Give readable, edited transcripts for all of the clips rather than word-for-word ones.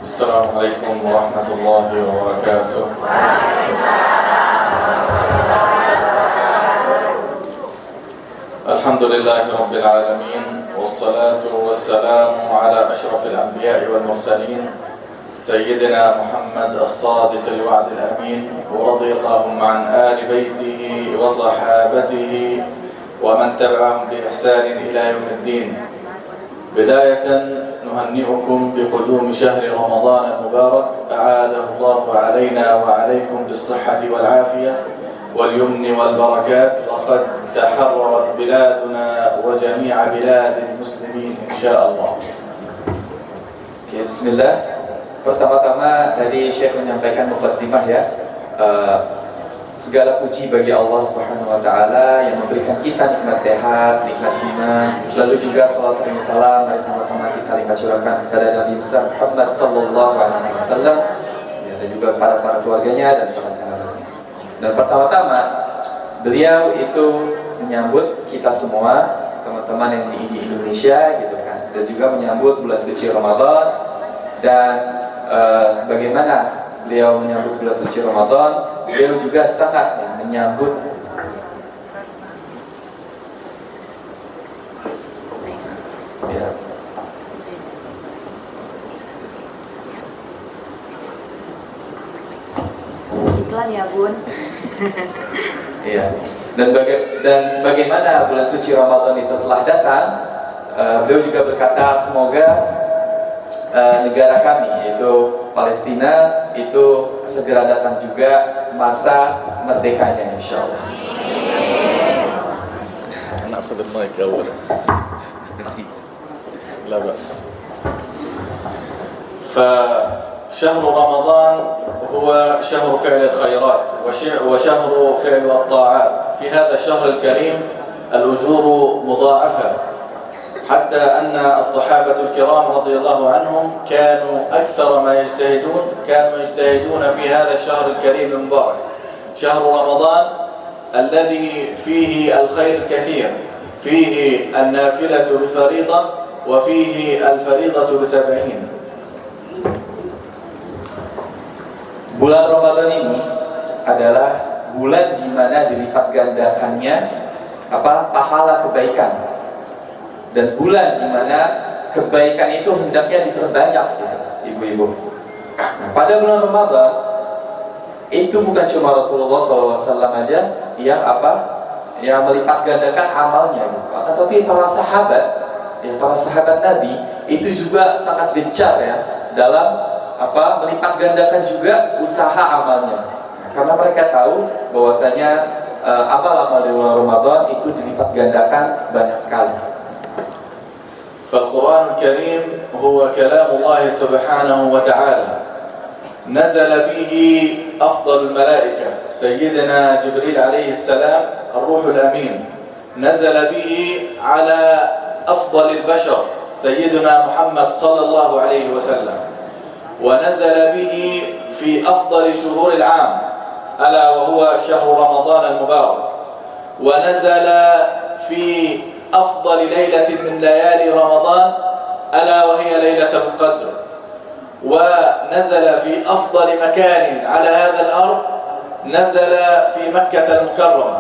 Assalamualaikum warahmatullahi wabarakatuh. Alhamdulillahi rabbil alamin, wassalatu wassalamu ala ashrafil anbiya'i wal mursalin, sayyidina Muhammad as-sadiq al-wa'd al-amin, wa radiyallahu an ali baitihi wa sahabatihi wa man tabi'ahum bi ihsanin ila yaumiddin. Bidayatan نهنئكم بقدوم شهر رمضان المبارك، أعاده الله علينا وعليكم بالصحة والعافية واليمن والبركات، وقد تحررت بلادنا وجميع بلاد المسلمين إن شاء الله. Bismillah. Pertama-tama tadi Syekh menyampaikan muqaddimah ya. Segala puji bagi Allah Subhanahu wa taala yang memberikan kita nikmat sehat, nikmat iman. Lalu juga salawat dan salam mari sama-sama kita limpah curahkan kepada Nabi besar Muhammad sallallahu alaihi wasallam dan juga para keluarganya dan para sahabatnya. Dan pertama-tama beliau itu menyambut kita semua, teman-teman yang di Indonesia gitu kan, dan juga menyambut bulan suci Ramadan. Dan sebagaimana beliau menyambut bulan suci Ramadan, beliau juga sangat menyambut ya. Iklan ya bun. Iya. Dan sebagaimana bulan suci Ramadan itu telah datang, beliau juga berkata semoga negara kami yaitu Palestina itu segera datang juga masa merdekanya insyaallah. نأخذ المايك أولا. نسيت. لا بأس. فشهر رمضان هو شهر فعل الخيرات وشهر فعل الطاعات. في هذا الشهر الكريم الأجور مضاعفة، حتى أن الصحابة الكرام رضي الله عنهم كانوا أكثر ما يجتهدون في هذا الشهر الكريم المبارك، شهر رمضان الذي فيه الخير الكثير، فيه النافلة بفريضة وفيه الفريضة ب70. Bulan Ramadan ini adalah bulan di mana dilipat gandakannya pahala kebaikan, dan bulan di mana kebaikan itu hendaknya diperbanyak ya, ibu-ibu. Nah, pada bulan Ramadan itu bukan cuma Rasulullah SAW aja yang melipat gandakan amalnya, tetapi para sahabat Nabi itu juga sangat gencar ya dalam melipat gandakan juga usaha amalnya. Nah, karena mereka tahu bahwasanya amal-amal di bulan Ramadan itu dilipat gandakan banyak sekali. فالقرآن الكريم هو كلام الله سبحانه وتعالى، نزل به أفضل الملائكة سيدنا جبريل عليه السلام الروح الأمين، نزل به على أفضل البشر سيدنا محمد صلى الله عليه وسلم، ونزل به في أفضل شهور العام ألا وهو شهر رمضان المبارك، ونزل في أفضل ليلة من ليالي رمضان ألا وهي ليلة القدر، ونزل في أفضل مكان على هذا الأرض، نزل في مكة المكرمة،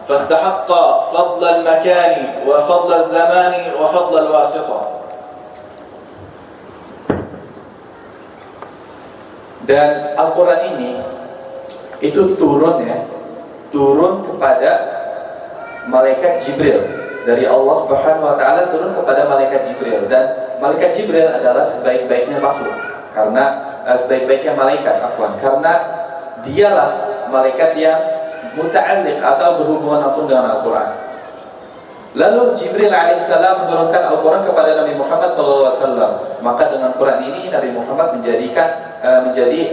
فاستحق فضل المكان وفضل الزمان وفضل الواسطة. Dan Al-Quran ini itu turun kepada malaikat Jibril dari Allah Subhanahu wa taala, turun kepada malaikat Jibril, dan malaikat Jibril adalah sebaik-baiknya makhluk karena sebaik-baiknya malaikat karena dialah malaikat yang muta'alliq atau berhubungan langsung dengan Al-Quran. Lalu Jibril alaihissalam menurunkan Al-Quran kepada Nabi Muhammad SAW. Maka dengan Quran ini Nabi Muhammad menjadi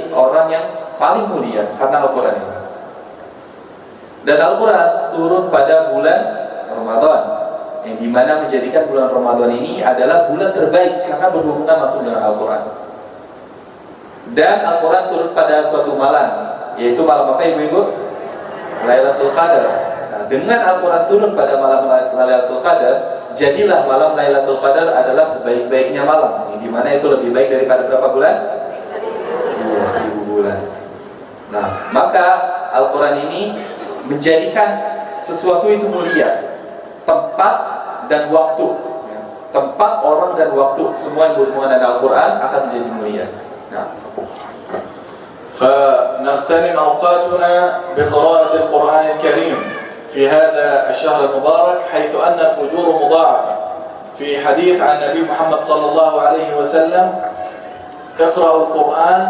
orang yang paling mulia karena Al-Quran ini. Dan Al-Quran turun pada bulan Ramadan, yang dimana menjadikan bulan Ramadan ini adalah bulan terbaik karena berhubungan langsung dengan Al-Quran. Dan Al-Quran turun pada suatu malam, yaitu malam apa ibu-ibu? Lailatul Qadar. Dengan Al-Quran turun pada malam Lailatul Qadar, jadilah malam Lailatul Qadar adalah sebaik-baiknya malam. Di mana itu lebih baik daripada berapa bulan? Iya, 1000 bulan. Nah, maka Al-Quran ini menjadikan sesuatu itu mulia. Tempat dan waktu, tempat, orang dan waktu, semua yang berhubungan dengan Al-Quran akan menjadi mulia. Nah, فنغتنم أوقاتنا بقراءة القرآن الكريم في هذا الشهر المبارك، حيث أن الأجور مضاعفة. في حديث عن النبي محمد صلى الله عليه وسلم: اقرأوا القرآن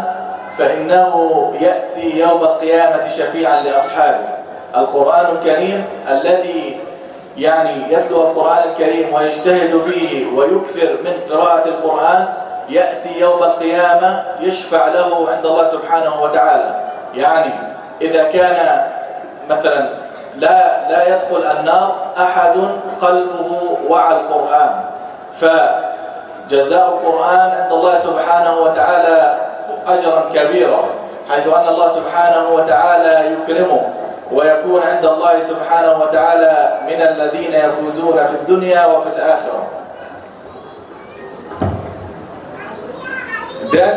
فإنه يأتي يوم القيامة شفيعا لأصحابه. القرآن الكريم الذي يتلو القرآن الكريم ويجتهد فيه ويكثر من قراءة القرآن يأتي يوم القيامة يشفع له عند الله سبحانه وتعالى. إذا كان مثلا لا يدخل النار أحد قلبه وعى القرآن، فجزاء القرآن عند الله سبحانه وتعالى أجرا كبيرا، حيث أن الله سبحانه وتعالى يكرمه ويكون عند الله سبحانه وتعالى من الذين يفوزون في الدنيا وفي الآخرة. Dan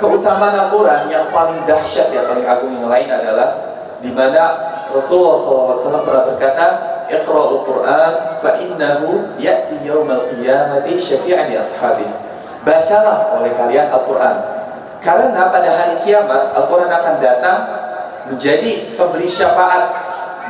keutamaan Al-Quran yang paling dahsyat, yang paling agung yang lain adalah di mana Rasulullah SAW pernah berkata, "Iqra'ul Quran fa innahu ya'ti yaumal qiyamati syafi'an li ashabi." Bacalah oleh kalian Al-Quran, karena pada hari kiamat Al-Quran akan datang menjadi pemberi syafaat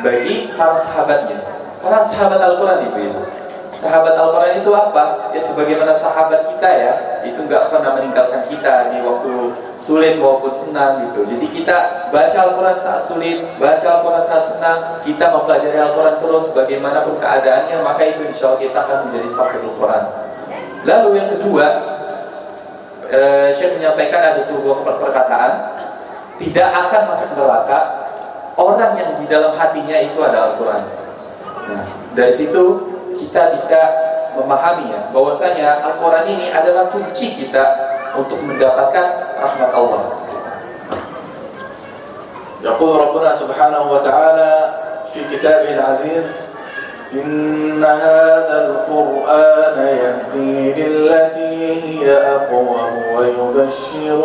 bagi para sahabatnya. Para sahabat Al-Quran, ibu-ibu. Sahabat Al-Quran itu apa? Ya sebagaimana sahabat kita ya, itu nggak pernah meninggalkan kita di waktu sulit maupun senang gitu. Jadi kita baca Al-Quran saat sulit, baca Al-Quran saat senang, kita mempelajari Al-Quran terus bagaimanapun keadaannya, maka itu insya Allah kita akan menjadi sahibul Quran. Lalu yang kedua, Syekh menyampaikan ada sebuah perkataan, tidak akan masuk neraka orang yang di dalam hatinya itu ada Al-Quran. Nah, dari situ kita bisa memahami ya, bahwasanya Al-Quran ini adalah kunci kita untuk mendapatkan rahmat Allah. يقول ربنا سبحانه وتعالى في كتابه العزيز: إن هذا القرآن يهدي للتي هي أقوم ويبشر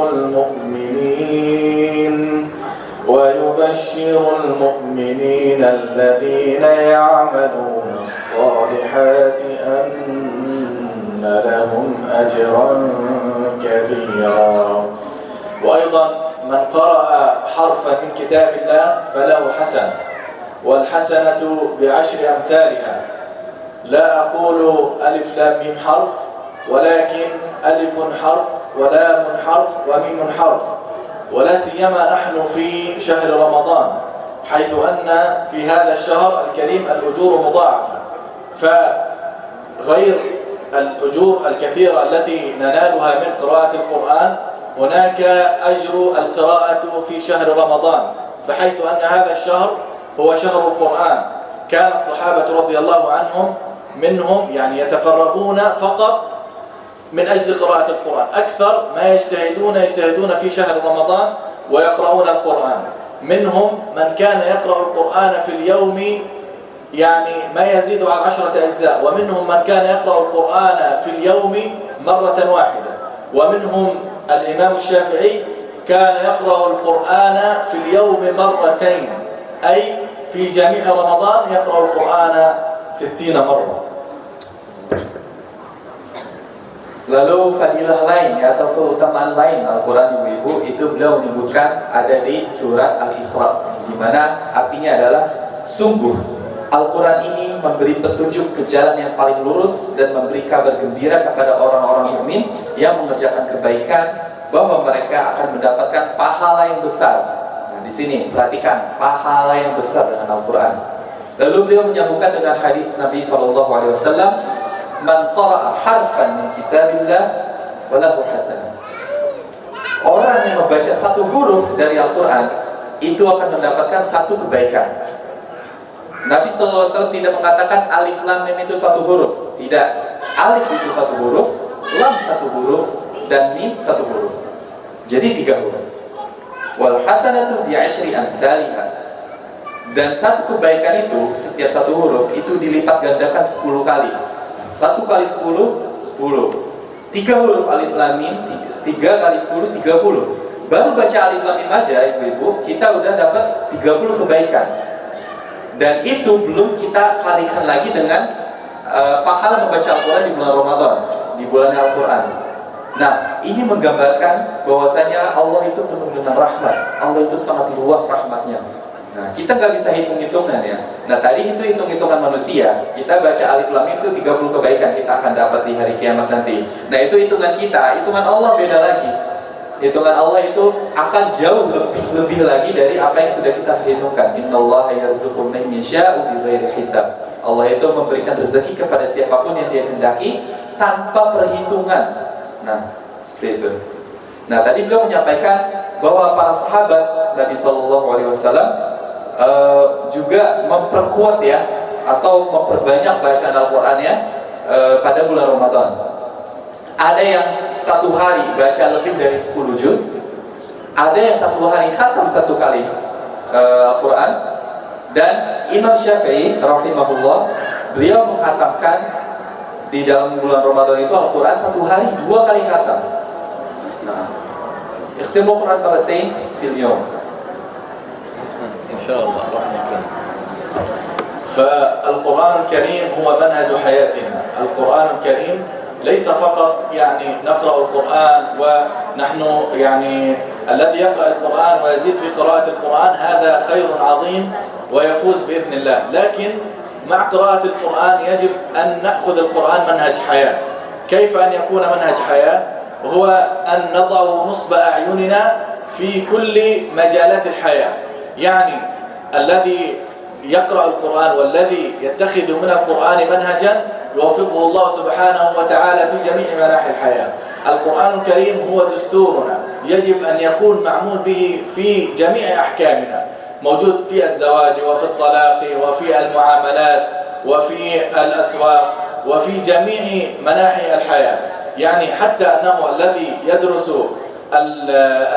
المؤمنين الذين يعملون الصالحات أن لهم أجرا كبيرا. وأيضا من قرأ حرفا من كتاب الله فله حسنة، والحسنة بعشر أمثالها. لا أقول ألف لام ميم حرف، ولكن ألف حرف ولام حرف وميم حرف، ولا سيما نحن في شهر رمضان، حيث أن في هذا الشهر الكريم الأجور مضاعفة. فغير الأجور الكثيرة التي ننالها من قراءة القرآن، هناك أجر القراءة في شهر رمضان، فحيث أن هذا الشهر هو شهر القرآن، كان الصحابة رضي الله عنهم منهم يتفرغون فقط من أجل قراءة القرآن، أكثر ما يجتهدون في شهر رمضان ويقرؤون القرآن. منهم من كان يقرأ القرآن في اليوم ما يزيد عن 10 أجزاء، ومنهم من كان يقرأ القرآن في اليوم مرة واحدة، ومنهم الإمام الشافعي كان يقرأ القرآن في اليوم مرتين، أي في جميع رمضان يقرأ القرآن 60 مرة. Lalu fadilah lain atau keutamaan lain Al-Quran, ibu-ibu, itu beliau menyebutkan ada di surat Al-Isra, di mana artinya adalah sungguh Al-Quran ini memberi petunjuk ke jalan yang paling lurus dan memberi kabar gembira kepada orang-orang mukmin yang mengerjakan kebaikan bahwa mereka akan mendapatkan pahala yang besar. Nah, di sini perhatikan pahala yang besar dengan Al-Quran. Lalu beliau menyambungkan dengan hadis Nabi SAW, "Man qara'a harfan min kitabillah falahu hasanah." Orang yang membaca satu huruf dari Al-Quran itu akan mendapatkan satu kebaikan. Nabi SAW tidak mengatakan alif lam mim itu satu huruf. Tidak. Alif itu satu huruf, lam satu huruf, dan mim satu huruf. Jadi 3 huruf. Wal hasanatu bi'asyri amsalihha. Dan satu kebaikan itu, setiap satu huruf itu dilipat gandakan 10 kali. 1 kali 10, 10. 3 huruf alif lam mim, 3 kali 10, 30. Baru baca alif lam mim aja ibu-ibu, kita udah dapat 30 kebaikan. Dan itu belum kita kalikan lagi dengan pahala membaca Al-Quran di bulan Ramadan, di bulan Al-Quran. Nah, ini menggambarkan bahwasanya Allah itu penuh dengan rahmat. Allah itu sangat luas rahmatnya. Nah, kita nggak bisa hitung-hitungan ya. Nah, tadi itu hitung-hitungan manusia. Kita baca alif lam mim itu 30 kebaikan kita akan dapat di hari kiamat nanti. Nah, itu hitungan kita, hitungan Allah beda lagi. Hitungan Allah itu akan jauh lebih lagi dari apa yang sudah kita hitungkan. Innallaha yarzuqu man yasha'u bighairi hisab. Allah itu memberikan rezeki kepada siapapun yang Dia hendaki tanpa perhitungan. Nah, seperti itu. Nah, tadi beliau menyampaikan bahwa para sahabat Nabi SAW juga memperkuat ya, atau memperbanyak bacaan Al-Qurannya pada bulan Ramadan. Ada yang satu hari baca lebih dari 10 juz, ada yang satu hari khatam 1 kali Al-Quran. Dan Imam Syafi'i rahimahullah, beliau menghatamkan di dalam bulan Ramadan itu Al-Quran 1 hari 2 kali khatam. Nah, ikhtimu Quran maratain fil yawm. Insyaallah rahmatullah. فالقرآن الكريم هو منهج حياتنا. القرآن الكريم ليس فقط يعني نقرأ القرآن ونحن يعني الذي يقرأ القرآن ويزيد في قراءة القرآن هذا خير عظيم ويفوز بإذن الله، لكن مع قراءة القرآن يجب أن نأخذ القرآن منهج حياة. كيف أن يكون منهج حياة؟ وهو أن نضع نصب أعيننا في كل مجالات الحياة. يعني الذي يقرأ القرآن والذي يتخذ من القرآن منهجا يوفقه الله سبحانه وتعالى في جميع مناحي الحياة. القرآن الكريم هو دستورنا، يجب أن يكون معمول به في جميع أحكامنا، موجود في الزواج وفي الطلاق وفي المعاملات وفي الأسواق وفي جميع مناحي الحياة. يعني حتى أنه الذي يدرس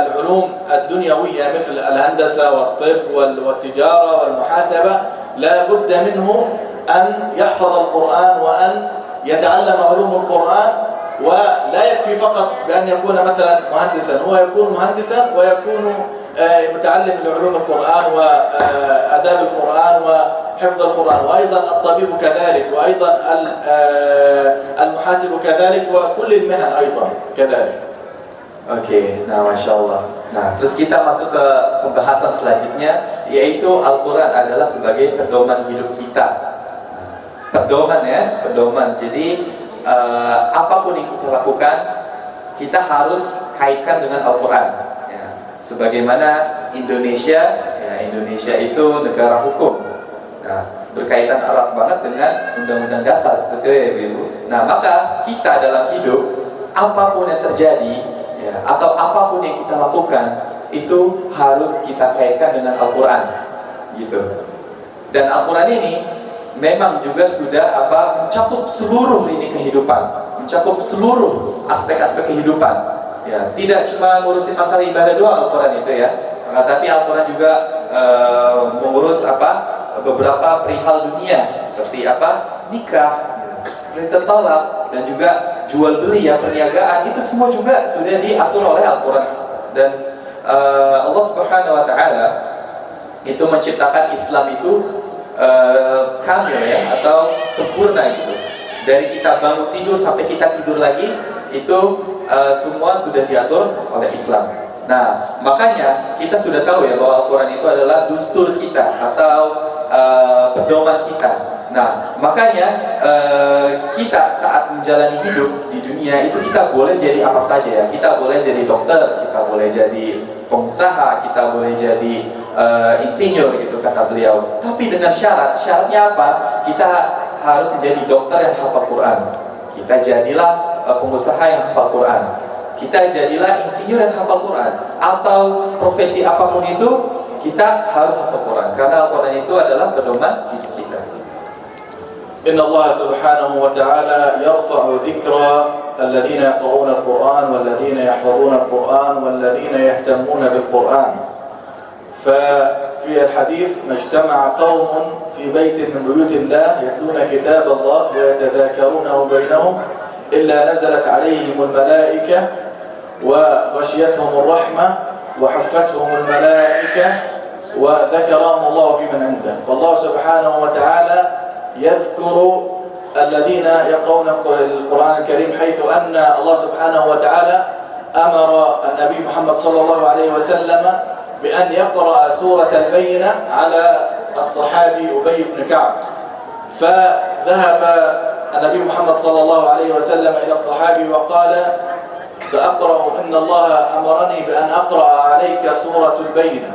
العلوم الدنيوية مثل الهندسة والطب والتجارة والمحاسبة لا بد منه أن يحفظ القرآن وأن يتعلم علوم القرآن، ولا يكفي فقط بأن يكون مثلا مهندسا، هو يكون مهندسا ويكون متعلم لعلوم القرآن وآداب القرآن وحفظ القرآن، وأيضا الطبيب كذلك، وأيضا المحاسب كذلك، وكل المهن أيضا كذلك. Oke, nah Masya Allah. Nah, terus kita masuk ke pembahasan selanjutnya, yaitu Al-Quran adalah sebagai pedoman hidup kita. Pedoman ya, pedoman. Jadi apapun yang kita lakukan, kita harus kaitkan dengan Al-Quran ya. Sebagaimana Indonesia ya, Indonesia itu negara hukum. Nah, berkaitan erat banget dengan Undang-Undang Dasar seperti itu, Ibu. Nah, maka kita dalam hidup, apapun yang terjadi ya, atau apapun yang kita lakukan itu harus kita kaitkan dengan Al-Quran gitu. Dan Al-Quran ini memang juga sudah mencakup seluruh lini kehidupan, mencakup seluruh aspek-aspek kehidupan ya. Tidak cuma ngurusin masalah ibadah doang Al-Quran itu ya, tapi Al-Quran juga mengurus beberapa perihal dunia seperti nikah, seperti tolak, dan juga jual beli ya, perniagaan, itu semua juga sudah diatur oleh Al-Quran. Dan Allah Subhanahu wa Ta'ala itu menciptakan Islam itu kamil ya, atau sempurna gitu. Dari kita bangun tidur sampai kita tidur lagi, itu semua sudah diatur oleh Islam. Nah, makanya kita sudah tahu ya bahwa Al-Quran itu adalah dustur kita atau pedoman kita. Nah, makanya kita saat menjalani hidup di dunia itu kita boleh jadi apa saja ya. Kita boleh jadi dokter, kita boleh jadi pengusaha, kita boleh jadi insinyur gitu kata beliau. Tapi dengan syarat, syaratnya apa? Kita harus menjadi dokter yang hafal Quran. Kita jadilah pengusaha yang hafal Quran. Kita jadilah insinyur yang hafal Quran. Atau profesi apapun itu, kita harus hafal Quran. Karena Al-Quran itu adalah pedoman hidup kita. Inna Allah subhanahu wa ta'ala yarfa'u dhikra الذين يقرؤون القرآن والذين يحفظون القرآن والذين يهتمون بالقرآن. ففي الحديث ما اجتمع قوم في بيت من بيوت الله يتلون كتاب الله ويتذاكرونه بينهم إلا نزلت عليهم الملائكة وغشيتهم الرحمة وحفتهم الملائكة وذكرهم الله في من عنده. فالله سبحانه وتعالى يذكر الذين يقرؤون القرآن الكريم، حيث أن الله سبحانه وتعالى أمر النبي محمد صلى الله عليه وسلم بأن يقرأ سورة البينة على الصحابي أبي بن كعب. فذهب النبي محمد صلى الله عليه وسلم إلى الصحابي وقال: سأقرأ إن الله أمرني بأن أقرأ عليك سورة البينة.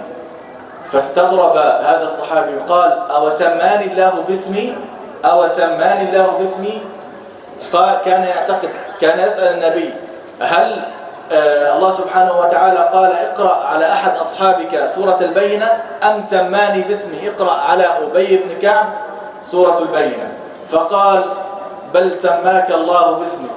فاستغرب هذا الصحابي قال: أو سماني الله باسمي؟ أو سماني الله باسمي؟ كان يعتقد، كان يسأل النبي: هل الله سبحانه وتعالى قال اقرأ على أحد أصحابك سورة البينة، أم سماني باسمي اقرأ على أبي بن كعب سورة البينة؟ فقال: بل سماك الله باسمي.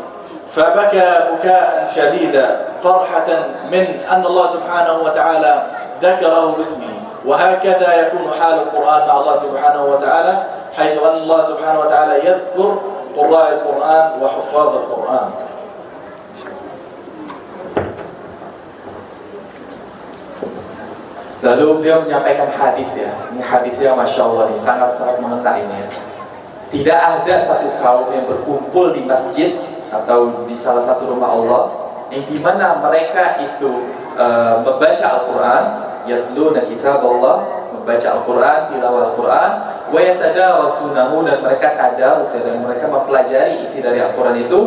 فبكى بكاء شديدا فرحة من أن الله سبحانه وتعالى ذكره باسمه. وهكذا يكون حال القرآن مع الله سبحانه وتعالى، حيث أن الله سبحانه وتعالى يذكر قراء القرآن وحفاظ القرآن. Lalu beliau menyampaikan hadis ya. Ini hadisnya Masya Allah nih, sangat-sangat mengena ini ya. Tidak ada satu kaum yang berkumpul di masjid atau di salah satu rumah Allah yang dimana mereka itu membaca Al-Quran, yatluna kitab Allah, membaca Al-Quran, tilawah Al-Quran, wa yatadarasunahu, dan mereka tadarus dan mereka mempelajari isi dari Al-Quran itu,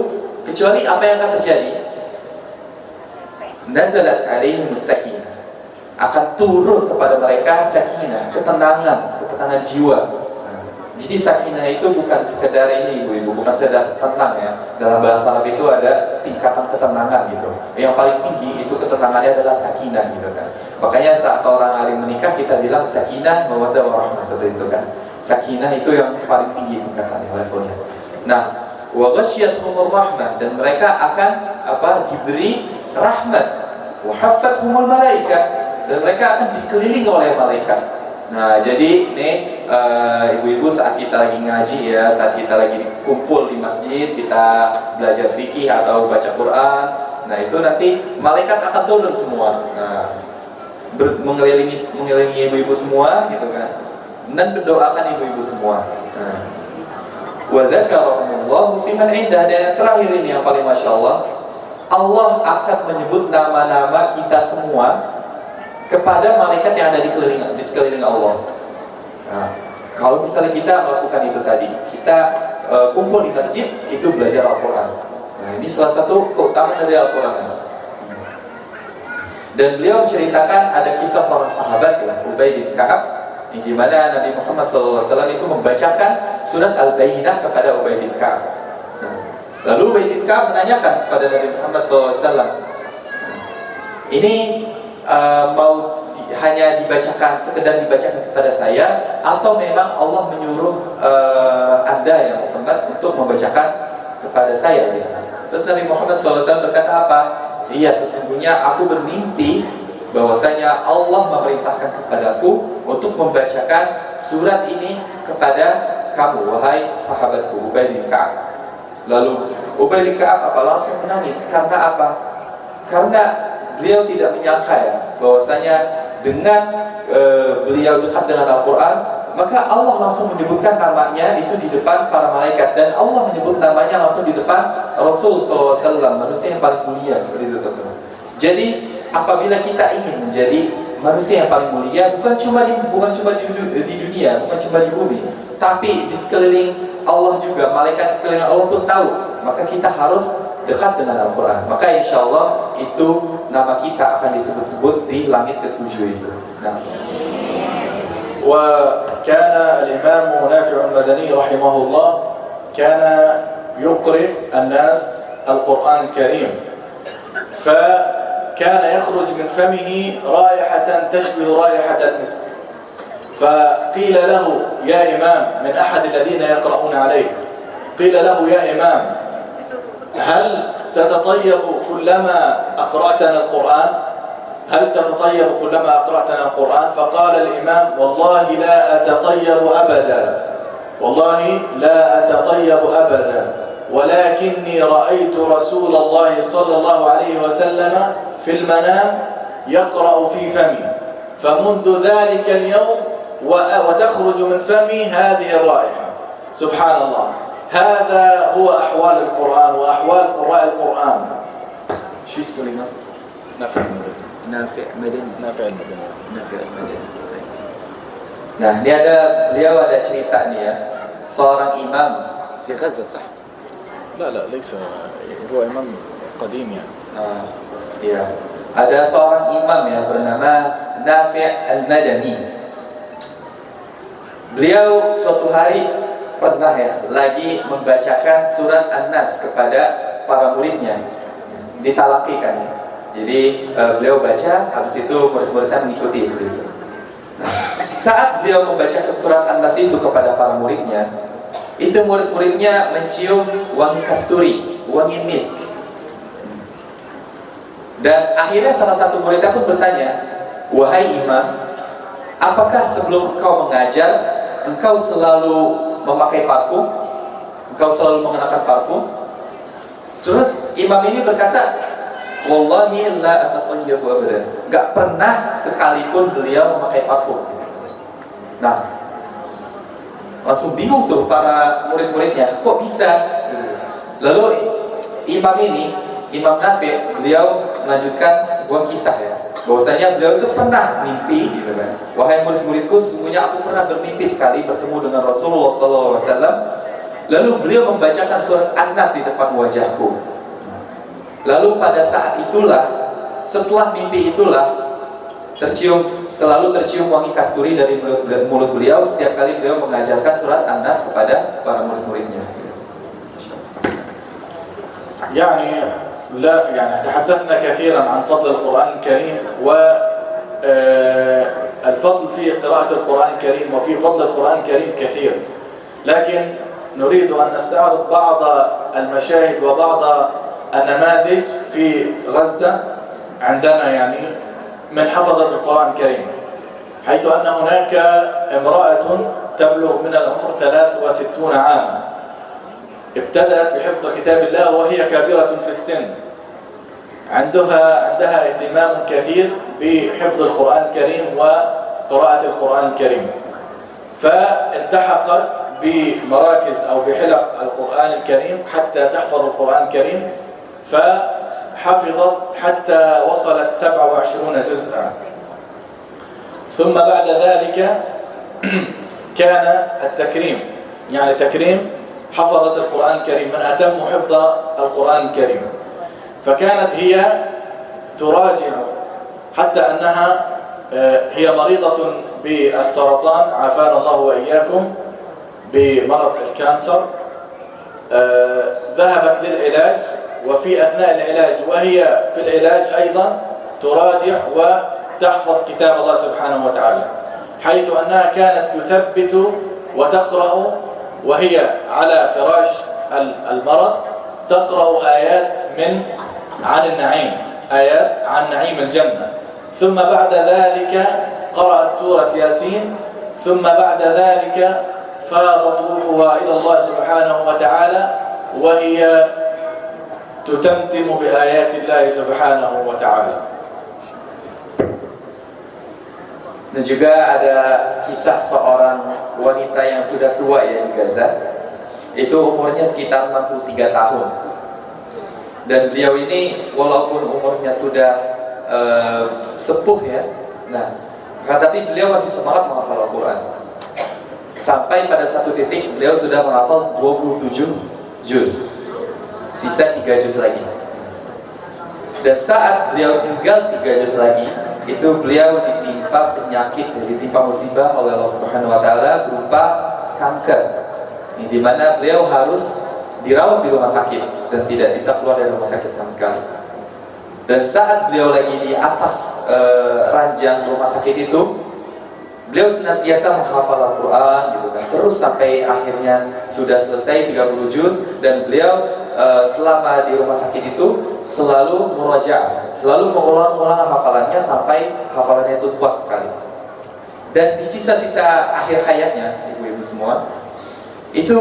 kecuali apa yang akan terjadi? Nazalat alaihimus sakinah, akan turun kepada mereka sakinah, ketenangan jiwa. Jadi sakinah itu bukan sekedar ini ibu-ibu, bukan sekedar tenang ya. Dalam bahasa Arab itu ada tingkatan ketenangan gitu. Yang paling tinggi itu ketenangannya adalah sakinah gitu kan. Makanya saat orang alim menikah kita bilang sakinah mawaddah warahmah, seperti itu kan. Sakinah itu yang paling tinggi tingkatannya, levelnya. Nah, wa ghasyiyatuhumur rahmah, dan mereka akan diberi rahmat. Wa haffathumul malaikah, dan mereka akan dikelilingi oleh malaikat. Nah, jadi nih ibu-ibu, saat kita lagi ngaji ya, saat kita lagi kumpul di masjid, kita belajar fikih atau baca Quran, nah itu nanti malaikat akan turun semua. Nah, mengelilingi ibu-ibu semua gitu kan, dan mendoakan ibu-ibu semua. Nah, wa dzakarahumullahu fi man indah, dan yang terakhir ini yang paling Masya Allah, Allah akan menyebut nama-nama kita semua kepada malaikat yang ada di sekeliling Allah. Nah, kalau misalnya kita melakukan itu tadi, kita kumpul di masjid, itu belajar Al-Quran. Nah, ini salah satu keutamaan dari Al-Quran. Dan beliau menceritakan ada kisah seorang sahabat ya, Ubay bin Ka'ab, yang dimana Nabi Muhammad SAW itu membacakan surat Al-Bayyinah kepada Ubay bin Ka'ab. Nah, lalu Ubay bin Ka'ab menanyakan kepada Nabi Muhammad SAW, ini hanya dibacakan, sekedar dibacakan kepada saya, atau memang Allah menyuruh Anda ya Muhammad untuk membacakan kepada saya ya. Terus Nabi Muhammad SAW berkata apa? Iya, sesungguhnya aku bermimpi bahwasanya Allah memerintahkan kepadaku untuk membacakan surat ini kepada kamu, wahai sahabatku Ubay bin Ka'ab. Lalu Ubay bin Ka'ab langsung menangis. Karena apa? Karena beliau tidak menyangka ya, bahwasanya dengan beliau dekat dengan Al-Quran, maka Allah langsung menyebutkan namanya itu di depan para malaikat, dan Allah menyebut namanya langsung di depan Rasul SAW, manusia yang paling mulia, seperti itu teman-teman. Jadi apabila kita ingin menjadi manusia yang paling mulia, bukan cuma di dunia, bukan cuma di bumi, tapi di sekeliling Allah juga, malaikat sekeliling Allah pun tahu, maka kita harus dekat dengan Al-Quran. Maka insya Allah itu nama kita akan disebut-sebut di langit ke-7 itu. Nah, وكان الإمام نافع المدني رحمه الله كان يقرئ الناس القرآن الكريم، فكان يخرج من فمه رائحة تشبه رائحة المسك، فقيل له يا إمام من أحد الذين يقرؤون عليه، قيل له يا إمام هل تتطيب كلما أقرأتنا القرآن؟ هل تتطيب كلما أقرأتنا القرآن؟ فقال الإمام والله لا أتطيب أبدا، والله لا أتطيب أبدا، ولكني رأيت رسول الله صلى الله عليه وسلم في المنام يقرأ في فمي، فمنذ ذلك اليوم وتخرج من فمي هذه الرائحة. سبحان الله، هذا هو أحوال القرآن وأحوال قراء القرآن. شو اسمه؟ نافع المدني. Nah, ini beliau ada cerita nih ya, seorang imam في غزة صح؟ لا ليس، هو إمام قديم يعني. Iya, ada seorang imam ya bernama Nafi' al-Madani. Beliau suatu hari pernah ya lagi membacakan surat An-Nas kepada para muridnya, ditalakikan ya. Jadi beliau baca, habis itu murid-muridnya mengikuti seperti itu. Nah, saat beliau membaca surat An-Nas itu kepada para muridnya, itu murid-muridnya mencium wangi kasturi, wangi misk. Dan akhirnya salah satu muridnya pun bertanya, wahai imam, apakah sebelum engkau mengajar, engkau selalu memakai parfum? Engkau selalu mengenakan parfum? Terus imam ini berkata, wallahi la atatayyabu abadan. Gak pernah sekalipun beliau memakai parfum. Nah, langsung bingung tuh para murid-muridnya, kok bisa? Lalu imam ini, Imam Nafi', beliau melanjutkan sebuah kisah ya, bahwasanya beliau itu pernah mimpi gitu kan. Wahai murid-muridku, sesungguhnya aku pernah bermimpi sekali bertemu dengan Rasulullah SAW. Lalu beliau membacakan surat An-Nas di depan wajahku. Lalu pada saat itulah, setelah mimpi itulah, selalu tercium wangi kasturi dari mulut beliau setiap kali beliau mengajarkan surat An-Nas kepada para murid-muridnya. يعني تحدثنا كثيرا عن فضل القرآن الكريم والفضل في قراءة القرآن الكريم، وفي فضل القرآن الكريم كثير، لكن نريد أن نستعرض بعض المشاهد وبعض النماذج في غزة عندنا يعني من حفظة القرآن الكريم، حيث أن هناك امرأة تبلغ من العمر 63 عاما، ابتدأت بحفظ كتاب الله وهي كبيرة في السن، عندها اهتمام كثير بحفظ القرآن الكريم وقراءة القرآن الكريم، فالتحقت بمراكز أو بحلق القرآن الكريم حتى تحفظ القرآن الكريم، فحفظت حتى وصلت 27 جزءا. ثم بعد ذلك كان التكريم، يعني تكريم حفظت القرآن الكريم، من أتم حفظ القرآن الكريم، فكانت هي تراجع حتى أنها هي مريضة بالسرطان، عافانا الله وإياكم، بمرض الكانسر. ذهبت للعلاج، وفي أثناء العلاج وهي في العلاج أيضا تراجع وتحفظ كتاب الله سبحانه وتعالى، حيث أنها كانت تثبت وتقرأ وهي على فراش المرض، تقرأ آيات عن النعيم، آيات عن نعيم الجنة، ثم بعد ذلك قرأت سورة ياسين، ثم بعد ذلك فاضت روحها إلى الله سبحانه وتعالى وهي تتمتم بآيات الله سبحانه وتعالى. Dan juga ada kisah seorang wanita yang sudah tua ya di Gaza. Itu umurnya sekitar 63 tahun. Dan beliau ini walaupun umurnya sudah sepuh ya, nah, tetapi beliau masih semangat menghafal Al-Quran. Sampai pada satu titik beliau sudah menghafal 27 juz. Sisa 3 juz lagi. Dan saat beliau tinggal 3 juz lagi, itu beliau ditimpa penyakit, ditimpa musibah oleh Allah Subhanahu wa taala berupa kanker. Di mana beliau harus dirawat di rumah sakit dan tidak bisa keluar dari rumah sakit sama sekali. Dan saat beliau lagi di atas ranjang rumah sakit itu, beliau senantiasa menghafal Al-Quran gitu kan, terus sampai akhirnya sudah selesai 30 juz. Dan beliau selama di rumah sakit itu selalu murajaah, selalu mengulang-ulang hafalannya sampai hafalannya itu kuat sekali. Dan di sisa-sisa akhir hayatnya, ibu-ibu semua, itu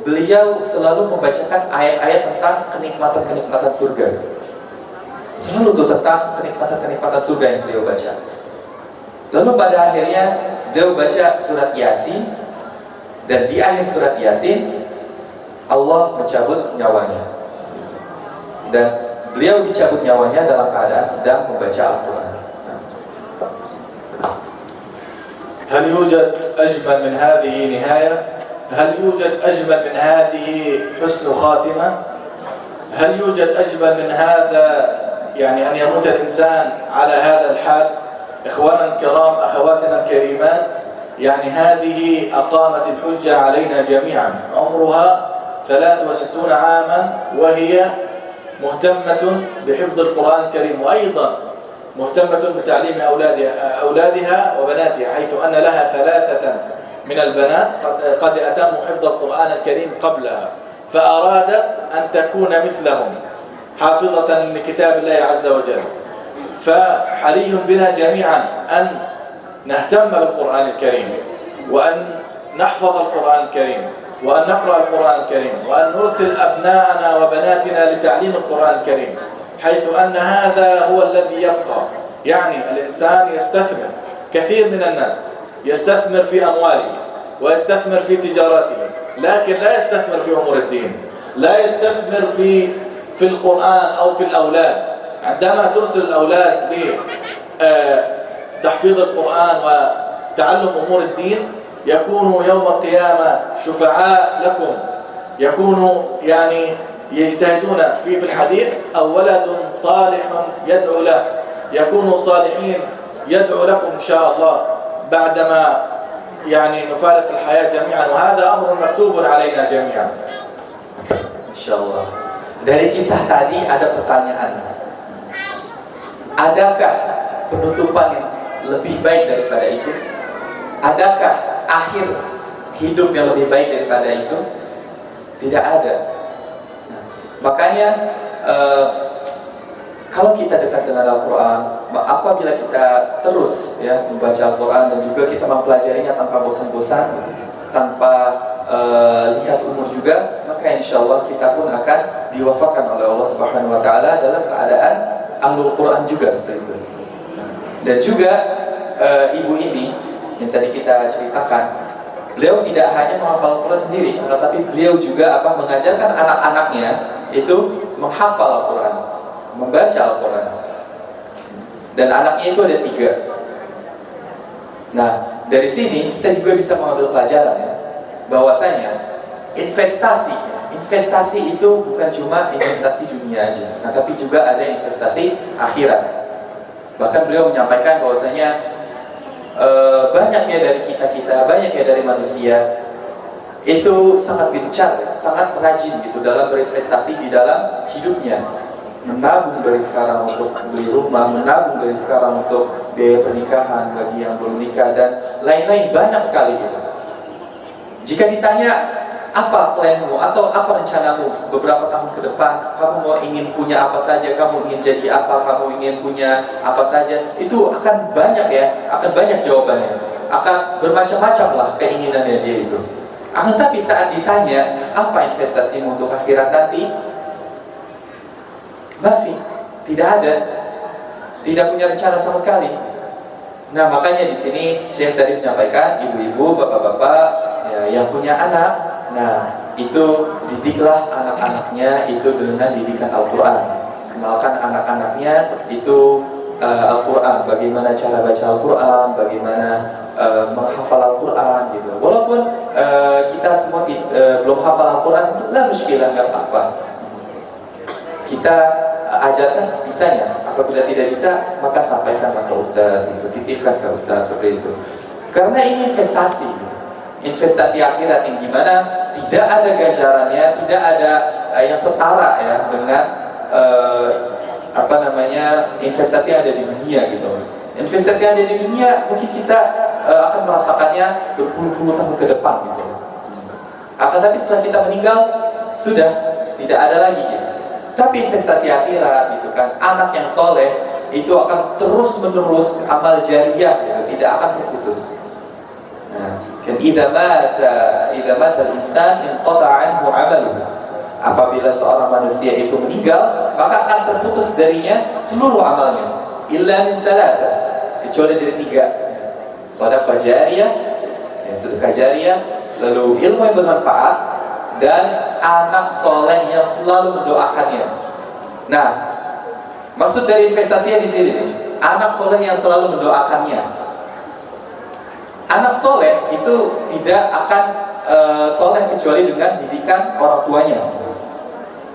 beliau selalu membacakan ayat-ayat tentang kenikmatan-kenikmatan surga. Selalu tuh tentang kenikmatan-kenikmatan surga yang beliau baca. Lalu pada akhirnya beliau baca surat Yasin, dan di akhir surat Yasin Allah mencabut nyawanya. Dan beliau dicabut nyawanya dalam keadaan sedang membaca Al-Quran. هل يوجد أجمل من هذه نهاية؟ هل يوجد أجمل من هذه حسن خاتمة؟ هل يوجد أجمل من هذا يعني أن يموت الإنسان على هذا الحال؟ إخواننا الكرام، أخواتنا الكريمات، يعني هذه أقامت الحجة علينا جميعا. عمرها 63 عاما وهي مهتمة بحفظ القرآن الكريم، وأيضا مهتمة بتعليم أولادها وبناتها، حيث أن لها 3 من البنات قد أتموا حفظ القرآن الكريم قبلها، فأرادت أن تكون مثلهم حافظة لكتاب الله عز وجل. فحري بنا جميعا أن نهتم بالقرآن الكريم، وأن نحفظ القرآن الكريم، وأن نقرأ القرآن الكريم، وأن نرسل أبناءنا وبناتنا لتعليم القرآن الكريم، حيث أن هذا هو الذي يبقى. يعني الإنسان يستثمر، كثير من الناس يستثمر في أمواله ويستثمر في تجارته، لكن لا يستثمر في أمور الدين، لا يستثمر في القرآن أو في الأولاد. عندما ترسل الأولاد لتحفيظ القرآن وتعلم أمور الدين، يكونوا يوم القيامة شفعاء لكم، يكونوا يعني يجتهدون في الحديث أو ولد صالح يدعو له، يكونوا صالحين يدعو لكم إن شاء الله بعدما يعني نفارق الحياة جميعا، وهذا أمر مكتوب علينا جميعا. Insyaallah. Dari kisah tadi ada pertanyaan. Adakah penutupan yang lebih baik daripada itu? Adakah akhir hidup yang lebih baik daripada itu? Tidak ada. Makanya kalau kita dekat dengan Al-Quran, apabila kita terus ya membaca Al-Quran dan juga kita mempelajarinya tanpa bosan-bosan, tanpa lihat umur juga, maka insya Allah kita pun akan diwafatkan oleh Allah Subhanahu Wa Taala dalam keadaan ahlul Quran juga seperti itu. Dan juga ibu ini yang tadi kita ceritakan, beliau tidak hanya menghafal Al-Quran sendiri, tetapi beliau juga mengajarkan anak-anaknya itu menghafal Al-Quran, membaca Al-Quran. Dan anaknya itu ada 3. Nah, dari sini kita juga bisa mengambil pelajaran ya, bahwasanya investasi itu bukan cuma investasi dunia aja, nah, tapi juga ada investasi akhirat. Bahkan beliau menyampaikan bahwasanya banyaknya dari kita, banyaknya dari manusia itu sangat gencar, sangat rajin gitu dalam berinvestasi di dalam hidupnya, menabung dari sekarang untuk beli rumah, menabung dari sekarang untuk biaya pernikahan bagi yang belum nikah, dan lain-lain banyak sekali gitu. Jika ditanya apa planmu atau apa rencanamu beberapa tahun ke depan, kamu ingin punya apa saja, kamu ingin jadi apa, kamu ingin punya apa saja, itu akan banyak ya, akan banyak jawabannya, akan bermacam-macam lah keinginannya dia itu. Akan tapi saat ditanya apa investasimu untuk akhirat nanti, mafi, tidak ada, tidak punya rencana sama sekali. Nah, makanya di sini Syekh tadi menyampaikan, ibu-ibu, bapak-bapak ya, yang punya anak, nah itu didiklah anak-anaknya itu dengan didikan Al-Quran. Kenalkan anak-anaknya itu Al-Quran, bagaimana cara baca Al-Quran, bagaimana menghafal Al-Quran gitu. Walaupun kita semua belum hafal Al-Quran, lah muskilah, nggak apa-apa. Kita ajarkan sebisanya. Apabila tidak bisa, maka sampaikanlah ke ustaz, titipkan ke ustaz, seperti itu. Karena ini investasi, investasi akhirat yang gimana tidak ada ganjarannya, tidak ada yang setara ya dengan investasi yang ada di dunia gitu. Investasi yang ada di dunia mungkin kita akan merasakannya berpuluh-puluh tahun ke depan gitu. Akan tapi setelah kita meninggal sudah tidak ada lagi gitu. Tapi investasi akhirat gitu kan, anak yang soleh itu akan terus menerus amal jariah gitu, tidak akan terputus. Nah, kan idza mata al-insan inqata'a anhu 'amaluhu. Apabila seorang manusia itu meninggal, maka akan terputus darinya seluruh amalnya. Illa min thalatha, kecuali dari 3. Sedekah jariyah, sedekah jariyah, lalu ilmu yang bermanfaat, dan anak soleh yang selalu mendoakannya. Nah, maksud dari investasinya di sini, anak soleh yang selalu mendoakannya. Anak soleh itu tidak akan soleh kecuali dengan didikan orang tuanya.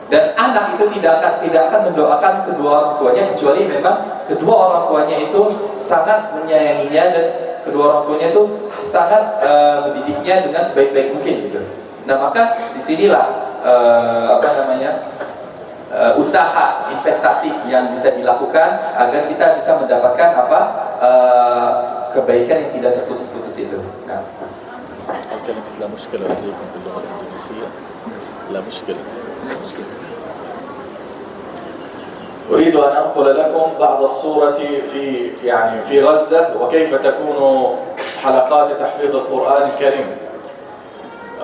Dan anak itu tidak akan mendoakan kedua orang tuanya kecuali memang kedua orang tuanya itu sangat menyayanginya dan kedua orang tuanya itu sangat mendidiknya dengan sebaik-baik mungkin gitu. Nah, maka disinilah usaha investasi yang bisa dilakukan agar kita bisa mendapatkan kebaikan yang tidak terputus-putus itu. Nah. كلمة لا مشكلة لديكم في اللغة الإنجليزية لا مشكلة. أريد أن أنقل لكم بعض الصورة في غزة وكيف تكون حلقات تحفيظ القرآن الكريم.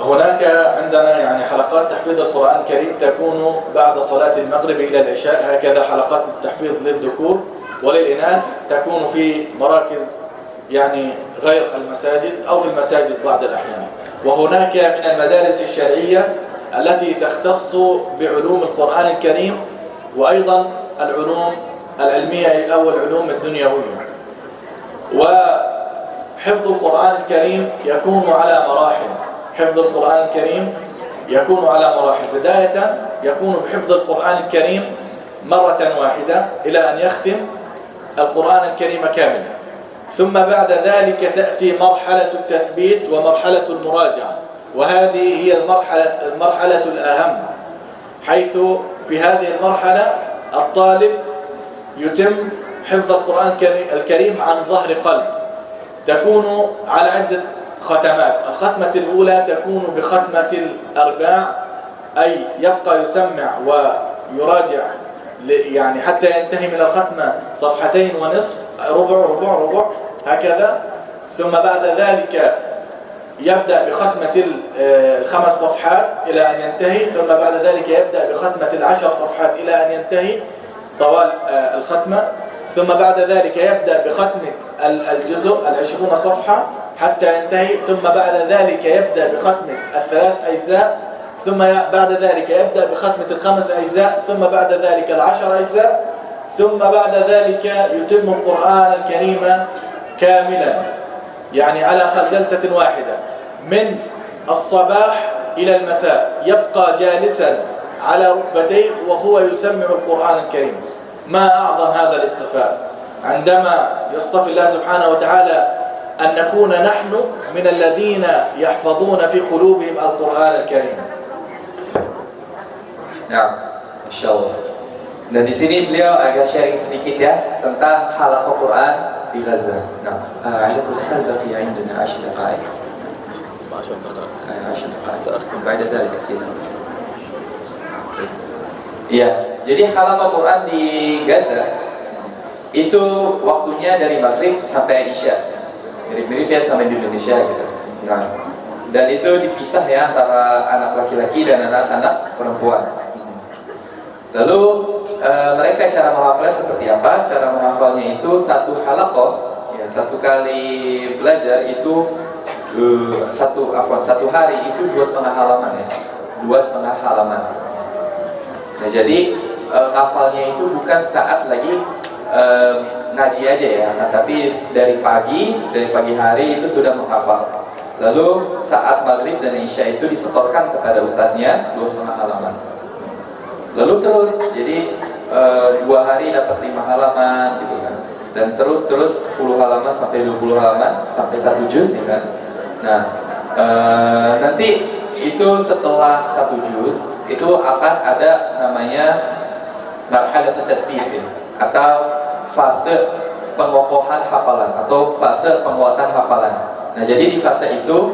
هناك عندنا حلقات تحفيظ القرآن الكريم تكون بعد صلاة المغرب إلى العشاء، هكذا حلقات التحفيظ للذكور، وللإناث تكون في مراكز غير المساجد أو في المساجد بعض الأحيان. وهناك من المدارس الشرعية التي تختص بعلوم القرآن الكريم وأيضا العلوم العلمية أو العلوم الدنيوية. وحفظ القرآن الكريم يكون على مراحل. حفظ القرآن الكريم يكون على مراحل. بداية يكون بحفظ القرآن الكريم مرة واحدة إلى أن يختم القرآن الكريم كاملا. ثم بعد ذلك تأتي مرحلة التثبيت ومرحلة المراجعة، وهذه هي المرحلة الأهم، حيث في هذه المرحلة الطالب يتم حفظ القرآن الكريم عن ظهر قلب. تكون على عدة ختمات. الختمة الأولى تكون بختمة الأرباع، أي يبقى يسمع ويراجع حتى ينتهي من الختمة 2.5 ربع هكذا. ثم بعد ذلك يبدأ بختمة 5 صفحات إلى أن ينتهي. ثم بعد ذلك يبدأ بختمة 10 صفحات إلى أن ينتهي طوال الختمة. ثم بعد ذلك يبدأ بختمة الجزء 20 صفحة حتى ينتهي. ثم بعد ذلك يبدأ بختمة 3 أجزاء. ثم بعد ذلك يبدأ بختمة 5 أجزاء. ثم بعد ذلك 10 أجزاء. ثم بعد ذلك يتم القرآن الكريم كاملا على جلسة واحدة من الصباح إلى المساء. يبقى جالسا على ركبتيه وهو يسمع القرآن الكريم. ما أعظم هذا الاصطفاء عندما يصطفي الله سبحانه وتعالى أن نكون نحن من الذين يحفظون في قلوبهم القرآن الكريم. Nah, insyaallah. Dan di sini beliau agak sharing sedikit ya tentang halaqah Quran di Gaza. Nah, على كل حال بقي عندنا 10 دقائق. 10 دقائق. 10 دقائق. سأختم بعد ذلك أسئلة. Iya, jadi halaqah Quran di Gaza itu waktunya dari maghrib sampai isya. Mirip-mirip ya sama di Indonesia gitu. Nah, dan itu dipisah ya antara anak laki-laki dan anak-anak perempuan. Lalu mereka cara menghafalnya seperti apa? Cara menghafalnya itu satu halaqah, ya, satu kali belajar itu satu hari itu 2,5 halaman ya, 2,5 halaman. Nah, jadi hafalnya itu bukan saat lagi ngaji aja ya, tapi dari pagi hari itu sudah menghafal. Lalu saat maghrib dan isya itu disetorkan kepada ustadznya 2,5 halaman. Lalu terus, jadi 2 hari dapat 5 halaman gitu kan, dan terus 10 halaman sampai 20 halaman sampai 1 juz ya kan. Nah, nanti itu setelah 1 juz itu akan ada namanya marhalatut tadbir ya, atau fase pengokohan hafalan atau fase penguatan hafalan. Nah, jadi di fase itu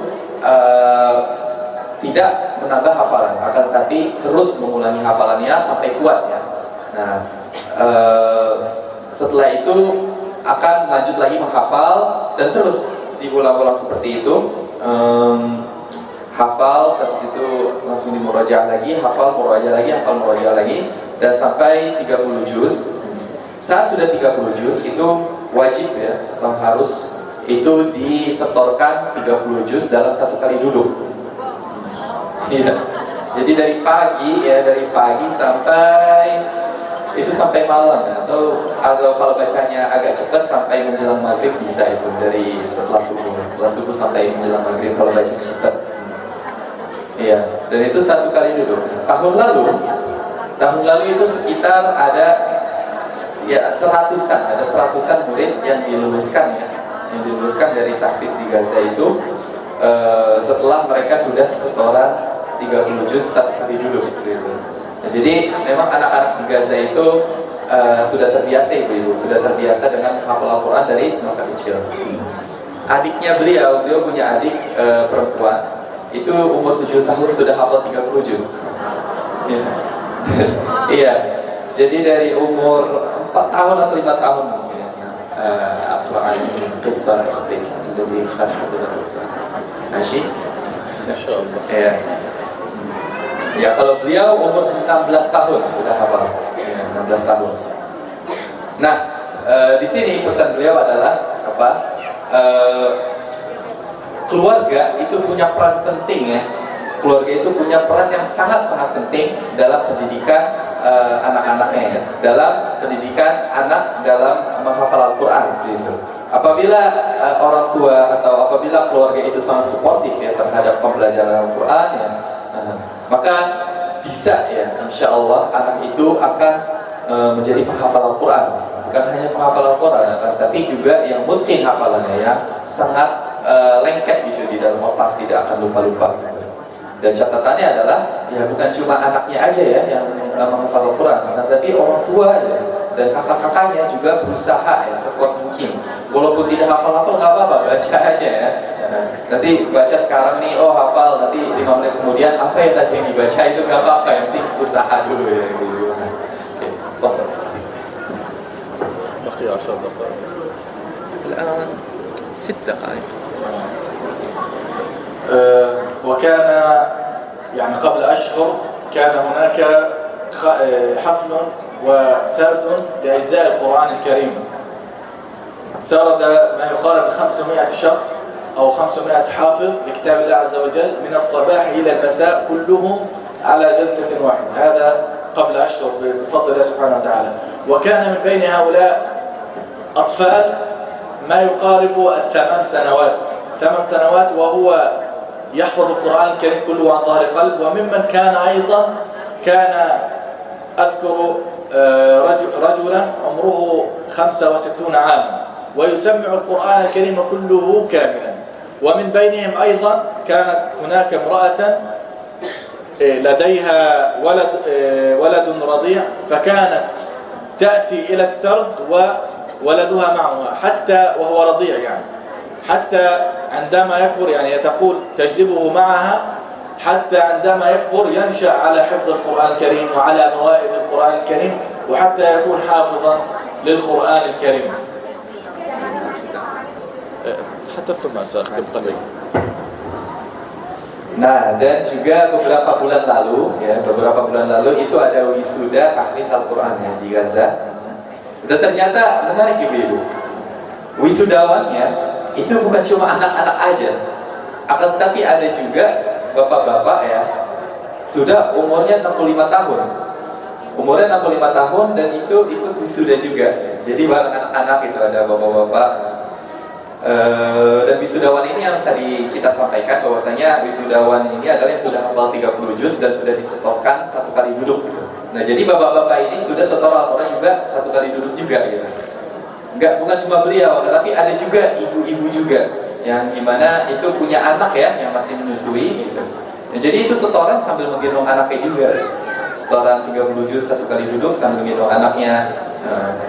tidak menambah hafalan, akan tetapi terus mengulangi hafalannya sampai kuat ya. Nah, setelah itu akan lanjut lagi menghafal dan terus diulang-ulang seperti itu. Hafal, habis itu langsung dimurajaah lagi, hafal, murajaah lagi, hafal, murajaah lagi, dan sampai 30 juz. Saat sudah 30 juz itu wajib ya, atau harus itu disetorkan 30 juz dalam 1 kali duduk. Iya. Jadi dari pagi sampai itu sampai malam ya, atau kalau bacanya agak cepat sampai menjelang maghrib bisa itu, dari setelah subuh sampai menjelang maghrib kalau baca cepat. Iya, dan itu 1 kali duduk. Tahun lalu itu sekitar ada ya 100-an murid yang diluluskan ya, yang diluluskan dari tahfiz di Gaza itu setelah mereka sudah setoran 30 juz 1 kali duduk seperti itu. Nah, jadi memang anak-anak di Gaza itu sudah terbiasa ibu-ibu, sudah terbiasa dengan hafal Al-Quran dari semasa kecil. Adiknya beliau punya adik perempuan, itu umur 7 tahun sudah hafal 30 juz. Iya. Jadi dari umur 4 tahun atau 5 tahun mungkin. Al-Quran kisah ikhtik dari khan hadratul Nashi. Insyaallah. Iya. Ya, kalau beliau umur 16 tahun sudah hafal. Ya, 16 tahun. Nah, di sini pesan beliau adalah apa? Keluarga itu punya peran penting ya. Keluarga itu punya peran yang sangat-sangat penting dalam pendidikan anak-anaknya ya. Dalam pendidikan anak dalam menghafal Al-Quran seperti itu. Apabila orang tua atau apabila keluarga itu sangat suportif ya terhadap pembelajaran Al-Quran ya, maka bisa ya, insya Allah anak itu akan menjadi penghafal Al-Quran. Bukan hanya penghafal Al-Quran, tapi juga yang mungkin hafalannya ya sangat lengket gitu di dalam otak, tidak akan lupa-lupa gitu. Dan catatannya adalah ya bukan cuma anaknya aja ya yang menghafal Al-Quran, tapi orang tua ya, dan kakak-kakaknya juga berusaha ya sekuat mungkin. Walaupun tidak hafal-hafal nggak apa-apa, baca aja ya. Nanti baca sekarang nih, oh hafal, nanti 5 menit kemudian apa yang tadi yang dibaca itu nggak apa-apa, yang penting usaha dulu ya gitu. Oke, بقي 10 دقائق. الآن 6 دقائق. وكان يعني قبل أشهر كان هناك حفل وسرد لأجزاء القرآن الكريم. سرد ما يقارب 500 شخص أو 500 حافظ لكتاب الله عز وجل من الصباح إلى المساء كلهم على جلسة واحدة. هذا قبل أشهر بفضل الله سبحانه وتعالى. وكان من بين هؤلاء أطفال ما يقارب 8 سنوات 8 سنوات وهو يحفظ القرآن الكريم كله عن ظهر قلب. وممن كان أيضا كان أذكر رجلا عمره 65 عاما ويسمع القرآن الكريم كله كاملا. ومن بينهم أيضا كانت هناك امرأة لديها ولد رضيع، فكانت تأتي إلى السرد وولدها معها حتى وهو رضيع يعني، حتى عندما يكبر يعني تقول تجذبه معها حتى عندما يكبر ينشأ على حفظ القرآن الكريم وعلى موائد القرآن الكريم وحتى يكون حافظا للقرآن الكريم. حتى ثم سأختم قليلا. Nah, dan juga beberapa bulan lalu itu ada wisuda tahfiz Al-Quran ya di Gaza. Dan ternyata menarik ibu-ibu, wisudawannya itu bukan cuma anak-anak aja, akan tetapi ada juga bapak-bapak ya, sudah umurnya 65 tahun. Umurnya 65 tahun dan itu ikut wisuda juga. Jadi bareng anak-anak itu ada bapak-bapak. Dan wisudawan ini yang tadi kita sampaikan bahwasanya wisudawan ini adalah yang sudah hafal 30 juz dan sudah disetorkan 1 kali duduk gitu. Nah jadi bapak-bapak ini sudah setor Al-Quran juga 1 kali duduk juga gitu. Bukan cuma beliau, tetapi ada juga ibu-ibu juga yang gimana itu punya anak ya yang masih menyusui gitu. Nah, jadi itu setoran sambil menggendong anaknya juga. Setoran 30 juz 1 kali duduk sambil menggendong anaknya.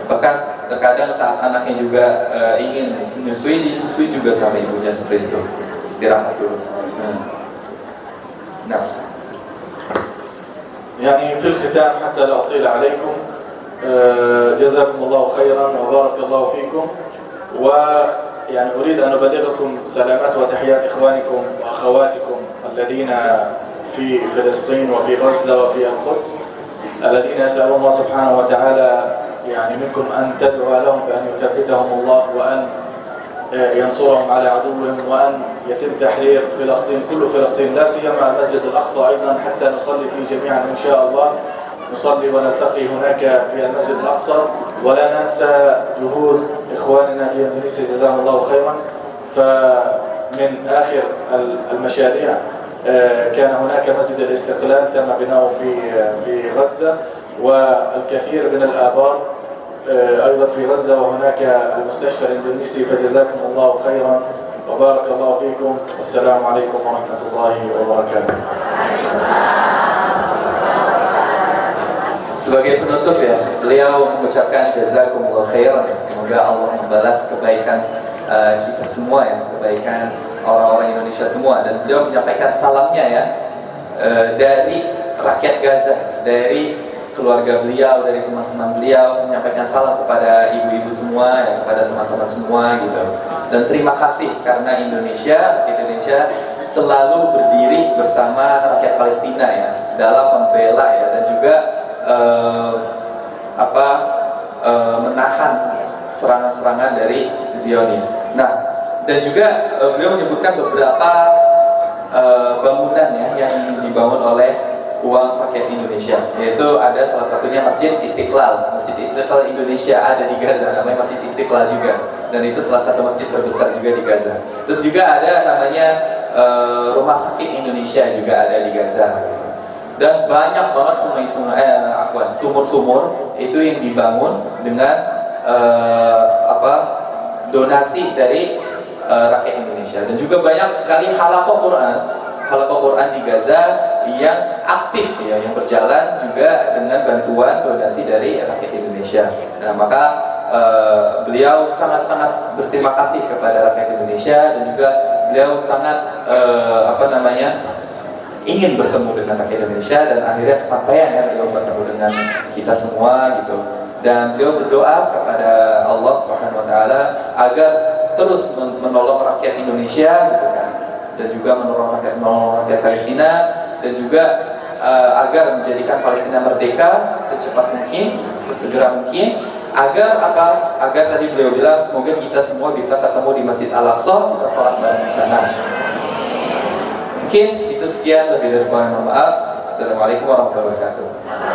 Bahkan terkadang saat anaknya juga ingin menyusui, disusui juga sama ibunya seperti itu. Istirahat dulu. Nah. يعني في الختام حتى لا أطيل عليكم جزاكم الله خيرا وبارك الله فيكم ويعني أريد أن أبلغكم سلامات وتحيات إخوانكم وأخواتكم الذين في فلسطين وفي غزة وفي القدس الذين يسأل الله سبحانه وتعالى يعني منكم أن تدعوا لهم بأن يثبتهم الله وأن ينصرهم على عدوهم وأن يتم تحرير فلسطين كل فلسطين لا سيما المسجد الأقصى أيضا حتى نصلي فيه جميعا إن شاء الله نصلي ونلتقي هناك في المسجد الأقصى ولا ننسى جهود إخواننا في إندونيسيا جزاهم الله خيرا. فمن آخر المشاريع كان هناك مسجد الاستقلال تم بناؤه في غزة والكثير من الآبار أيضا في غزة وهناك المستشفى الإندونيسي فجزاكم الله خيرا وبارك الله فيكم والسلام عليكم ورحمة الله وبركاته. Sebagai penutup ya, beliau mengucapkan jazakumullah khairan. Semoga Allah membalas kebaikan kita semua ya, kebaikan orang-orang Indonesia semua. Dan beliau menyampaikan salamnya ya dari rakyat Gaza, dari keluarga beliau, dari teman-teman beliau, menyampaikan salam kepada ibu-ibu semua, ya, kepada teman-teman semua gitu. Dan terima kasih karena Indonesia selalu berdiri bersama rakyat Palestina ya dalam membela ya dan juga menahan serangan-serangan dari Zionis. Nah, dan juga beliau menyebutkan beberapa bangunan ya yang dibangun oleh uang rakyat Indonesia, yaitu ada salah satunya Masjid Istiqlal. Masjid Istiqlal Indonesia ada di Gaza, namanya Masjid Istiqlal juga, dan itu salah satu masjid terbesar juga di Gaza. Terus juga ada namanya Rumah Sakit Indonesia juga ada di Gaza. Dan banyak banget sumur-sumur itu yang dibangun dengan donasi dari rakyat Indonesia. Dan juga banyak sekali halaqah Quran di Gaza yang aktif ya, yang berjalan juga dengan bantuan donasi dari rakyat Indonesia. Nah, maka beliau sangat-sangat berterima kasih kepada rakyat Indonesia dan juga beliau sangat ingin bertemu dengan rakyat Indonesia dan akhirnya kesampaian ya beliau bertemu dengan kita semua gitu. Dan beliau berdoa kepada Allah Subhanahu wa taala agar terus menolong rakyat Indonesia gitu kan. Dan juga menolong rakyat Palestina dan juga agar menjadikan Palestina merdeka secepat mungkin, sesegera mungkin, agar tadi beliau bilang semoga kita semua bisa ketemu di Masjid Al-Aqsa, kita sholat bareng di sana. Mungkin itu sekian, lebih dari kurang mohon maaf. Assalamualaikum warahmatullahi wabarakatuh.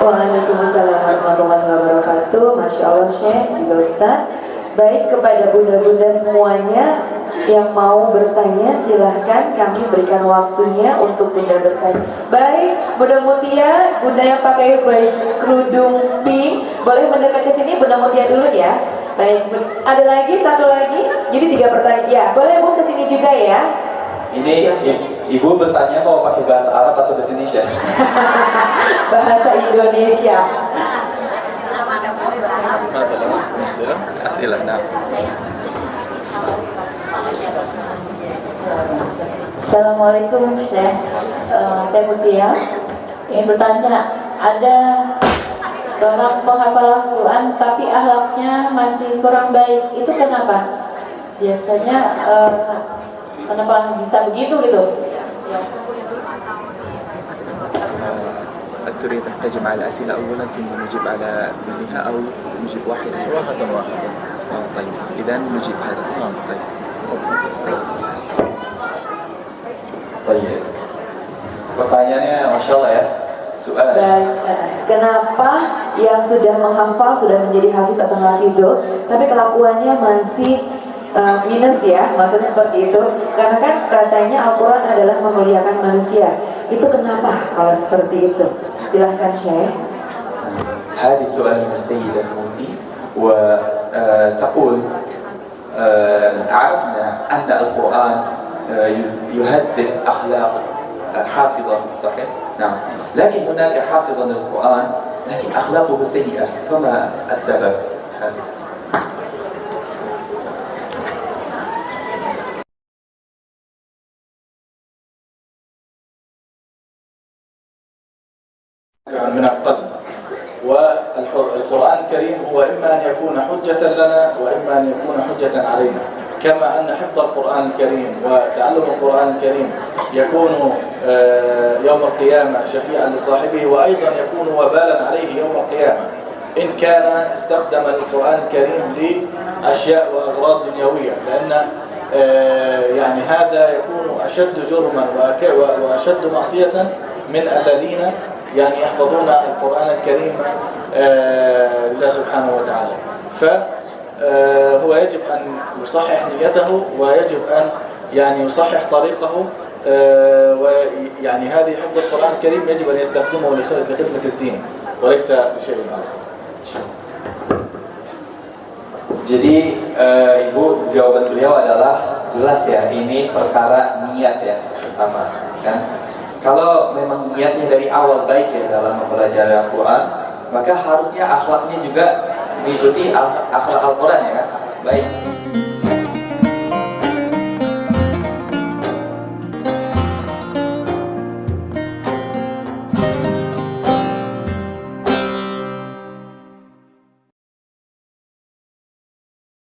Waalaikumsalam warahmatullahi wabarakatuh. Masya Allah Syekh juga Ustaz. Baik, kepada bunda-bunda semuanya yang mau bertanya silahkan, kami berikan waktunya untuk bunda bertanya. Baik, Bunda Mutia, bunda yang pakai baju kerudung pink, boleh mendekat ke sini. Bunda Mutia dulu ya. Baik, ada lagi, satu lagi. Jadi 3 pertanyaan. Ya, boleh Bu ke sini juga ya. Ini ibu bertanya mau pakai bahasa Arab atau bahasa Indonesia? Bahasa Indonesia. Asilah. Nah. Assalamualaikum Syekh. Saya Mutia. Ingin bertanya, ada seorang penghafal Al-Quran tapi akhlaknya masih kurang baik. Itu kenapa? Biasanya kenapa bisa begitu gitu? Ya. تريد أن تجمع الأسئلة أولا ثم نجيب على كلها أو نجيب واحد واحدا طيب إذا نجيب هذا طيب Baik. Pertanyaannya Masya Allah ya. Soal. Kenapa yang sudah menghafal, sudah menjadi hafiz atau hafizul, tapi kelakuannya masih minus ya, maksudnya seperti itu. Karena kan katanya Al-Quran adalah memuliakan manusia. Itu kenapa kalau seperti itu? Silahkan Syekh. هذه سؤال من السيدة الموتي وتقول عرفنا أن القرآن يهذب أخلاق حافظة صحيح؟ نعم لكن هناك حافظ للقرآن لكن أخلاقه سيئة فما السبب؟ من القلب. والقرآن الكريم هو إما أن يكون حجة لنا وإما أن يكون حجة علينا، كما أن حفظ القرآن الكريم وتعلم القرآن الكريم يكون يوم القيامة شفيعا لصاحبه، وأيضا يكون وبالا عليه يوم القيامة إن كان استخدم القرآن الكريم لأشياء وأغراض دنيوية، لأن يعني هذا يكون أشد جرما وأشد معصية من الذين يعني يحفظون القرآن الكريم لله سبحانه وتعالى. فهو يجب أن يصحح نيته ويجب أن يعني يصحح طريقه، ويعني هذه حفظ القرآن الكريم يجب أن يستخدمه لخدمة الدين وليس لشيء آخر. Jadi Ibu, jawaban beliau adalah jelas ya, ini perkara niat ya pertama kan. Kalau memang niatnya dari awal baik ya dalam mempelajari Al-Quran, maka harusnya akhlaknya juga mengikuti akhlak Al-Quran ya kan. Baik.